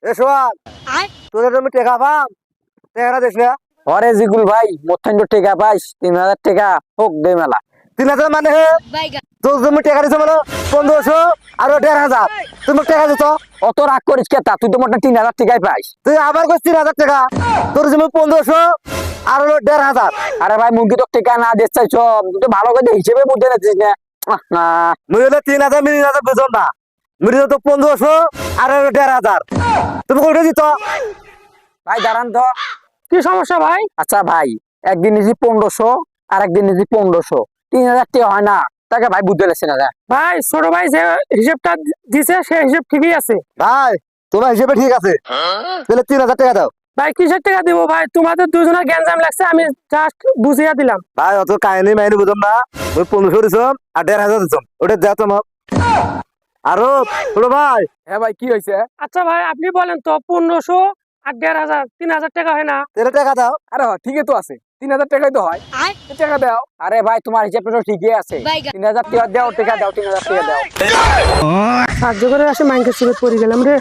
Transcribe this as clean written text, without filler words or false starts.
এ সোহাগ তোদের তুমি টেকা পাম টেকাটা দিস না। অরে জিগুল ভাই মোথান টেকা পাইস 3000 টাকা হোক দে মেলা। 3000 মানে হে তোর তুমি টেকা দিছো মানে 1500 আর 1500 তুমি টেকা দিছো। অত রাগ করিস কে তা তুই তো মোটা 3000 টাকাই পাইস। তুই আবার কইস 3000 টাকা তোর তুমি 1500 আর 1500। আরে ভাই মুরগি তো টাকা না দিস চাইছ তুই তো ভালো করে হিসেবে বুঝতে নাছিস না। মুই হলে 3000 3000 বুঝো না মুই তো 1500 আর 1500 তুমি কইটা দিত। ভাই দাঁড়ান তো। কি সমস্যা ভাই? আচ্ছা ভাই একদিন নিজি 1500 আর একদিন নিজি 1500 3000 টাকা হয় না তাকে ভাই বুঝতে লাগছে না। ভাই ছোট ভাই যে হিসাবটা দিছে সে হিসাব ঠিকই আছে। ভাই তোমার হিসেবে ঠিক আছে তাহলে 3000 টাকা দাও। ভাই কিসের টাকা দিব ভাই? তোমাদের দুজনের গ্যাঞ্জাম লাগছে, আমি জাস্ট বুঝিয়ে দিলাম। ভাই অত কাহিনী মাইনি বুঝুন না ওই 1500 দিছম আর 1500 দিছম ওটা দেও তোমার। আরো ছোট ভাই হ্যাঁ ভাই কি হয়েছে? আচ্ছা ভাই আপনি বলেন তো 1500 আর 1500 3000 টাকা হয় না? তেরো টাকা দাও। আরে ঠিকই তো আছে 3000 টাকাই তো হয়। টাকা দাও। আরে ভাই তোমার হিসাবটা তো ঠিকই আছে 3000 টাকা দাও টাকা দাও 3000 টাকা দাও। সাহায্য করে আসে মাইন্ডের সুরে পড়ে গেলাম রে।